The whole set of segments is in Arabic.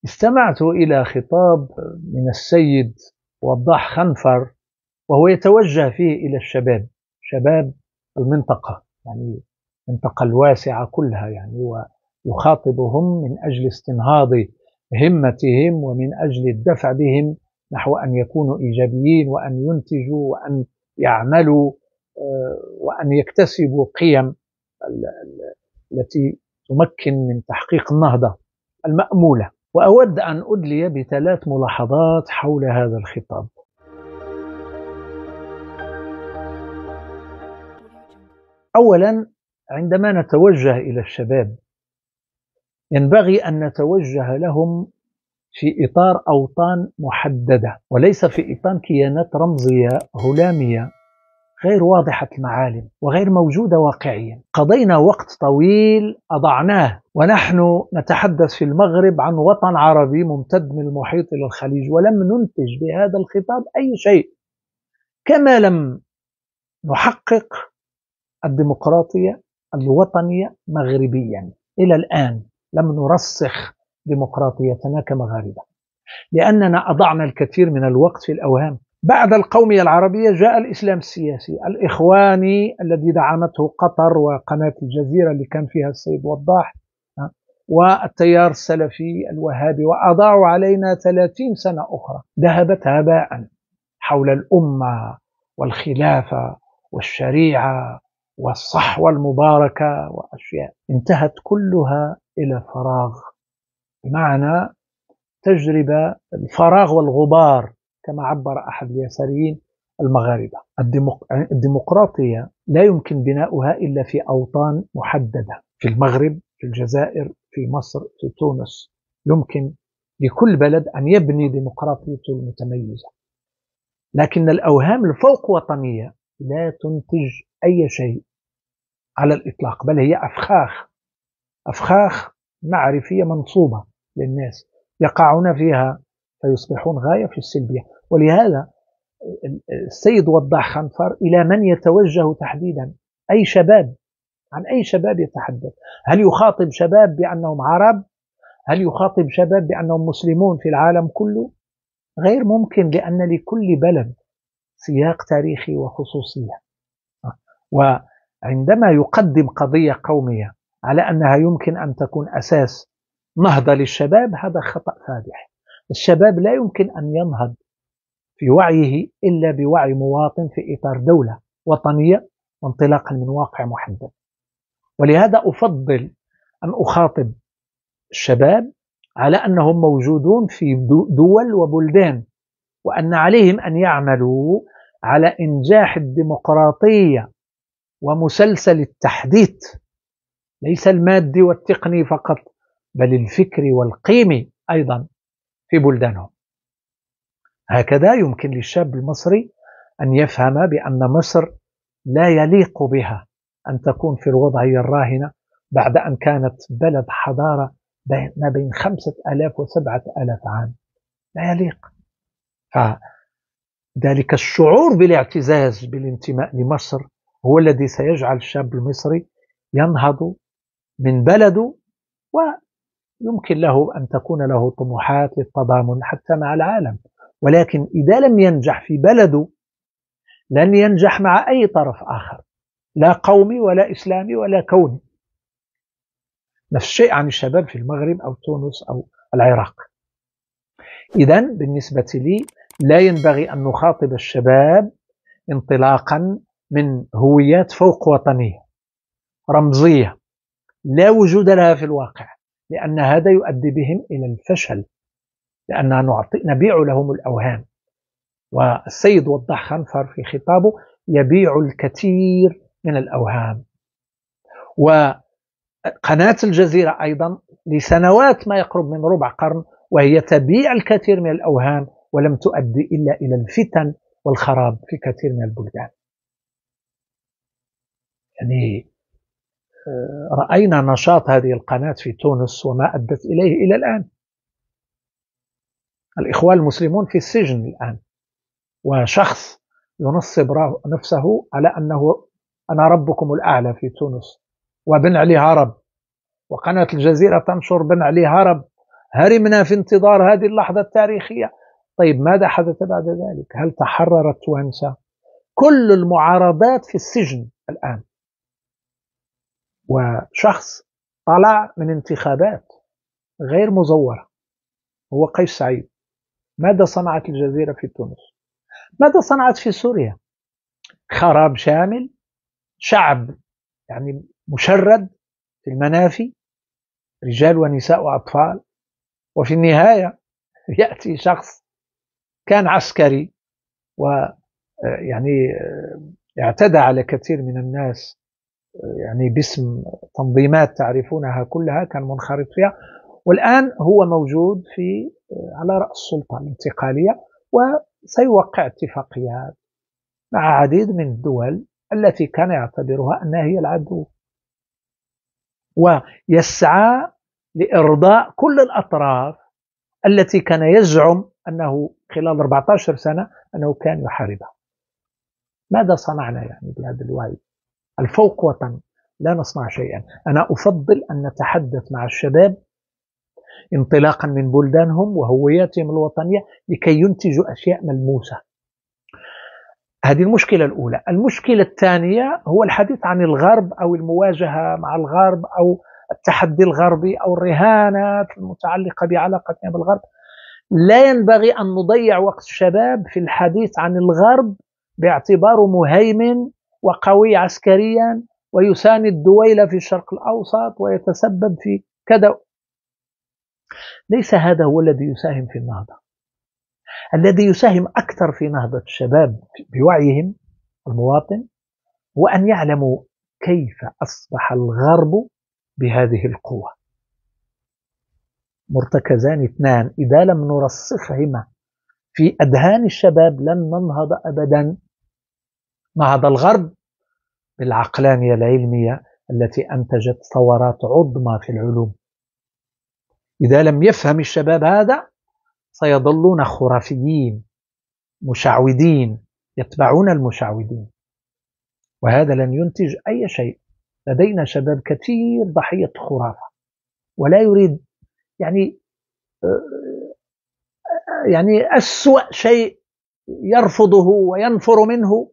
استمعت إلى خطاب من السيد وضاح خنفر، وهو يتوجه فيه إلى الشباب، شباب المنطقة، يعني المنطقة الواسعة كلها يعني، ويخاطبهم من أجل استنهاض همتهم ومن أجل الدفع بهم نحو أن يكونوا إيجابيين وأن ينتجوا وأن يعملوا وأن يكتسبوا قيم التي تمكن من تحقيق النهضة المأمولة. وأود أن أدلي بثلاث ملاحظات حول هذا الخطاب. أولا، عندما نتوجه إلى الشباب ينبغي أن نتوجه لهم في إطار أوطان محددة، وليس في إطار كيانات رمزية هلامية غير واضحة المعالم وغير موجودة واقعيا. قضينا وقت طويل أضعناه ونحن نتحدث في المغرب عن وطن عربي ممتد من المحيط إلى الخليج، ولم ننتج بهذا الخطاب أي شيء، كما لم نحقق الديمقراطية الوطنية مغربيا. إلى الآن لم نرسخ ديمقراطيتنا كمغاربة، لأننا أضعنا الكثير من الوقت في الأوهام. بعد القومية العربية جاء الإسلام السياسي الإخواني الذي دعمته قطر وقناة الجزيرة اللي كان فيها السيد وضاح، والتيار السلفي الوهابي، وأضاعوا علينا 30 سنة أخرى ذهبت هباء حول الأمة والخلافة والشريعة والصحوة المباركة، وأشياء انتهت كلها إلى فراغ، بمعنى تجربة الفراغ والغبار كما عبر أحد اليساريين المغاربة. الديمقراطية لا يمكن بناؤها إلا في أوطان محددة، في المغرب، في الجزائر، في مصر، في تونس. يمكن لكل بلد أن يبني ديمقراطيته المتميزة، لكن الأوهام الفوق وطنية لا تنتج أي شيء على الإطلاق، بل هي أفخاخ معرفية منصوبة للناس يقعون فيها فيصبحون غاية في السلبية. ولهذا السيد وضاح خنفر إلى من يتوجه تحديدا؟ أي شباب؟ عن أي شباب يتحدث؟ هل يخاطب شباب بأنهم عرب؟ هل يخاطب شباب بأنهم مسلمون في العالم كله؟ غير ممكن، لأن لكل بلد سياق تاريخي وخصوصية. وعندما يقدم قضية قومية على أنها يمكن أن تكون أساس نهضة للشباب، هذا خطأ فادح. الشباب لا يمكن أن ينهض في وعيه إلا بوعي مواطن في إطار دولة وطنية وانطلاقا من واقع محدد. ولهذا أفضل أن أخاطب الشباب على أنهم موجودون في دول وبلدان، وأن عليهم أن يعملوا على إنجاح الديمقراطية ومسلسل التحديث، ليس المادي والتقني فقط، بل الفكري والقيمي أيضا في بلدانهم. هكذا يمكن للشاب المصري أن يفهم بأن مصر لا يليق بها أن تكون في الوضعية الراهنة بعد أن كانت بلد حضارة ما بين 5000 و7000 عام. لا يليق. فذلك الشعور بالاعتزاز بالانتماء لمصر هو الذي سيجعل الشاب المصري ينهض من بلده، ويمكن له أن تكون له طموحات للتضامن حتى مع العالم. ولكن إذا لم ينجح في بلده لن ينجح مع أي طرف آخر، لا قومي ولا إسلامي ولا كوني. نفس الشيء عن الشباب في المغرب أو تونس أو العراق. إذن بالنسبة لي لا ينبغي أن نخاطب الشباب انطلاقا من هويات فوق وطنية رمزية لا وجود لها في الواقع، لأن هذا يؤدي بهم إلى الفشل، لأننا نبيع لهم الأوهام. والسيد وضاح خنفر في خطابه يبيع الكثير من الأوهام. وقناة الجزيرة أيضا لسنوات ما يقرب من ربع قرن وهي تبيع الكثير من الأوهام، ولم تؤدي إلا إلى الفتن والخراب في كثير من البلدان. يعني رأينا نشاط هذه القناة في تونس وما أدت إليه إلى الآن. الإخوان المسلمون في السجن الآن، وشخص ينصب نفسه على أنه أنا ربكم الأعلى في تونس، وبن علي هرب، وقناة الجزيرة تنشر بن علي هرب هرمنا في انتظار هذه اللحظة التاريخية. طيب ماذا حدث بعد ذلك؟ هل تحررت توانسة؟ كل المعارضات في السجن الآن. وشخص طلع من انتخابات غير مزورة هو قيس سعيد. ماذا صنعت الجزيرة في تونس؟ ماذا صنعت في سوريا؟ خراب شامل، شعب يعني مشرد في المنافي، رجال ونساء وأطفال. وفي النهاية يأتي شخص كان عسكري ويعني اعتدى على كثير من الناس يعني باسم تنظيمات تعرفونها كلها، كان منخرط فيها، والآن هو موجود في على رأس السلطة الانتقالية، وسيوقع اتفاقيات مع عديد من الدول التي كان يعتبرها أنها هي العدو، ويسعى لإرضاء كل الأطراف التي كان يزعم أنه خلال 14 سنة أنه كان يحاربها. ماذا صنعنا يعني بهذا الوعي الفوق وطن؟ لا نصنع شيئا. أنا أفضل أن نتحدث مع الشباب انطلاقا من بلدانهم وهوياتهم الوطنية لكي ينتجوا أشياء ملموسة. هذه المشكلة الأولى. المشكلة الثانية هو الحديث عن الغرب أو المواجهة مع الغرب أو التحدي الغربي أو الرهانات المتعلقة بعلاقتنا بالغرب. لا ينبغي أن نضيع وقت الشباب في الحديث عن الغرب باعتباره مهيمن وقوي عسكريا ويساند دويلة في الشرق الأوسط ويتسبب في كذا. ليس هذا هو الذي يساهم في النهضة. الذي يساهم أكثر في نهضة الشباب بوعيهم المواطن هو أن يعلموا كيف أصبح الغرب بهذه القوة. مرتكزان اثنان إذا لم نرسخهما في أذهان الشباب لن ننهض أبدا. نهض الغرب بالعقلانية العلمية التي أنتجت ثورات عظمى في العلوم. إذا لم يفهم الشباب هذا سيظلون خرافيين مشعوذين يتبعون المشعوذين، وهذا لن ينتج أي شيء. لدينا شباب كثير ضحية خرافة ولا يريد يعني أسوأ شيء يرفضه وينفر منه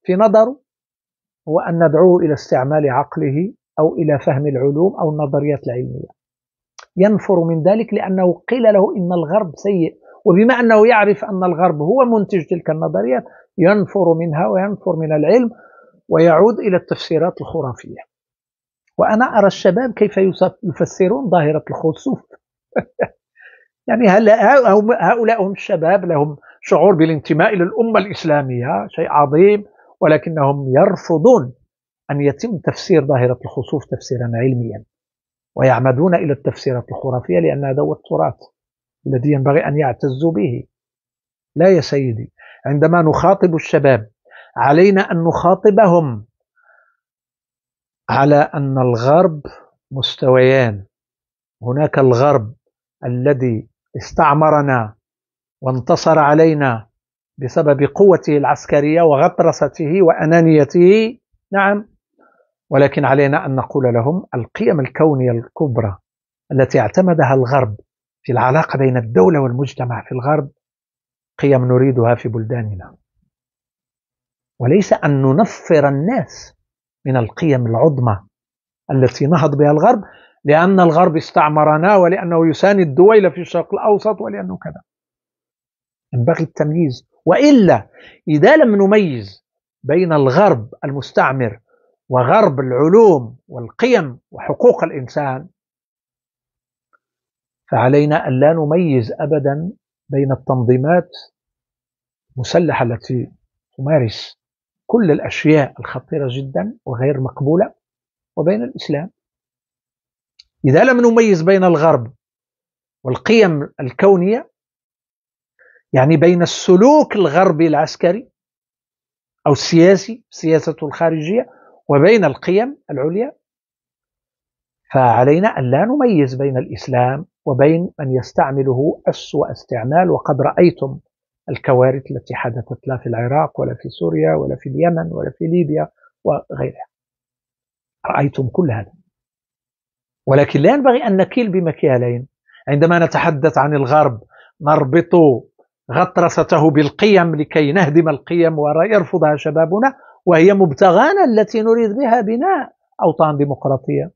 في نظره هو أن ندعوه إلى استعمال عقله أو إلى فهم العلوم أو النظريات العلمية. ينفر من ذلك لأنه قيل له إن الغرب سيء، وبما أنه يعرف أن الغرب هو منتج تلك النظريات ينفر منها وينفر من العلم ويعود إلى التفسيرات الخرافية. وأنا أرى الشباب كيف يفسرون ظاهرة الخسوف. يعني هؤلاء هم الشباب لهم شعور بالانتماء إلى الأمة الإسلامية، شيء عظيم، ولكنهم يرفضون أن يتم تفسير ظاهرة الخسوف تفسيرا علميا، ويعمدون إلى التفسيرات الخرافية لأن هذا هو التراث الذي ينبغي أن يعتزوا به. لا يا سيدي، عندما نخاطب الشباب علينا أن نخاطبهم على أن الغرب مستويان. هناك الغرب الذي استعمرنا وانتصر علينا بسبب قوته العسكرية وغطرسته وأنانيته، نعم، ولكن علينا أن نقول لهم القيم الكونية الكبرى التي اعتمدها الغرب في العلاقة بين الدولة والمجتمع في الغرب قيم نريدها في بلداننا، وليس أن ننفر الناس من القيم العظمى التي نهض بها الغرب لأن الغرب استعمرنا ولأنه يساند الدول في الشرق الأوسط ولأنه كذا. ينبغي التمييز، وإلا إذا لم نميز بين الغرب المستعمر وغرب العلوم والقيم وحقوق الإنسان فعلينا أن لا نميز أبدا بين التنظيمات المسلحة التي تمارس كل الأشياء الخطيرة جدا وغير مقبولة وبين الإسلام. إذا لم نميز بين الغرب والقيم الكونية، يعني بين السلوك الغربي العسكري أو السياسي سياسته الخارجية وبين القيم العليا، فعلينا أن لا نميز بين الإسلام وبين من يستعمله أسوأ استعمال. وقد رأيتم الكوارث التي حدثت لا في العراق ولا في سوريا ولا في اليمن ولا في ليبيا وغيرها، رأيتم كل هذا. ولكن لا ينبغي أن نكيل بمكيالين. عندما نتحدث عن الغرب نربط غطرسته بالقيم لكي نهدم القيم ويرفضها شبابنا، وهي مبتغانا التي نريد بها بناء أوطان ديمقراطية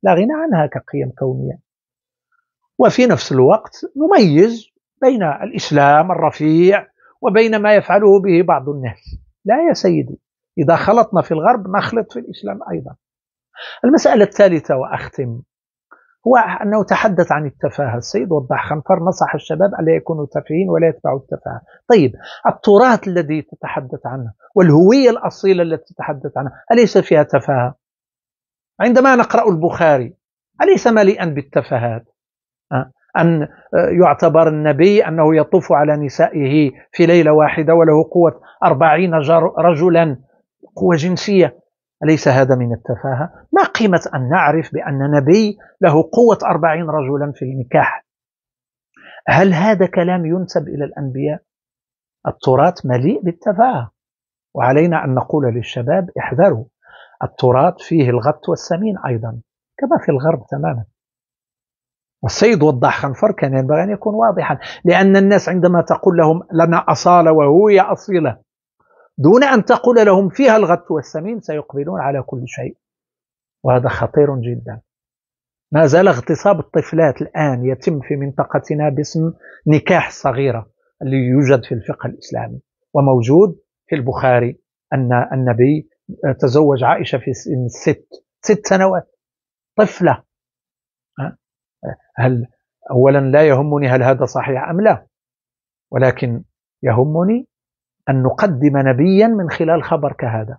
لا غنى عنها كقيم كونية. وفي نفس الوقت نميز بين الإسلام الرفيع وبين ما يفعله به بعض الناس. لا يا سيدي، إذا خلطنا في الغرب نخلط في الإسلام أيضا. المسألة الثالثة وأختم، هو أنه تحدث عن التفاهة. السيد وضاح خنفر نصح الشباب ألا يكونوا تافهين ولا يتبعوا التفاهة. طيب، التراث الذي تتحدث عنه والهوية الأصيلة التي تتحدث عنها أليس فيها تفاهة؟ عندما نقرأ البخاري أليس مليئا بالتفاهات؟ أن يعتبر النبي أنه يطوف على نسائه في ليلة واحدة وله قوة 40 رجلا، قوة جنسية، أليس هذا من التفاهة؟ ما قيمة أن نعرف بأن نبي له قوة 40 رجلا في النكاح؟ هل هذا كلام ينسب إلى الأنبياء؟ التراث مليء بالتفاهة، وعلينا أن نقول للشباب احذروا، التراث فيه الغط والسمين أيضا كما في الغرب تماما. والسيد وضاح خنفر كان ينبغي أن يكون واضحا، لأن الناس عندما تقول لهم لنا أصالة وهوية أصيلة دون أن تقول لهم فيها الغط والسمين سيقبلون على كل شيء، وهذا خطير جدا. ما زال اغتصاب الطفلات الآن يتم في منطقتنا باسم نكاح الصغيرة اللي يوجد في الفقه الإسلامي وموجود في البخاري، أن النبي تزوج عائشة في سن 6 سنوات، طفلة. هل أولا لا يهمني هل هذا صحيح أم لا، ولكن يهمني أن نقدم نبيا من خلال خبر كهذا،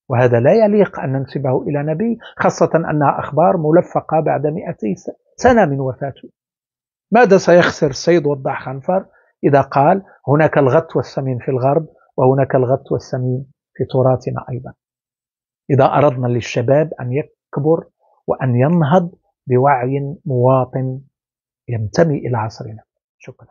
وهذا لا يليق أن ننسبه إلى نبي، خاصة أنها أخبار ملفقة بعد 200 سنة من وفاته. ماذا سيخسر السيد وضاح خنفر إذا قال هناك الغط والسمين في الغرب وهناك الغط والسمين في تراثنا أيضا؟ إذا أردنا للشباب أن يكبر وأن ينهض بوعي مواطن ينتمي إلى عصرنا. شكرا.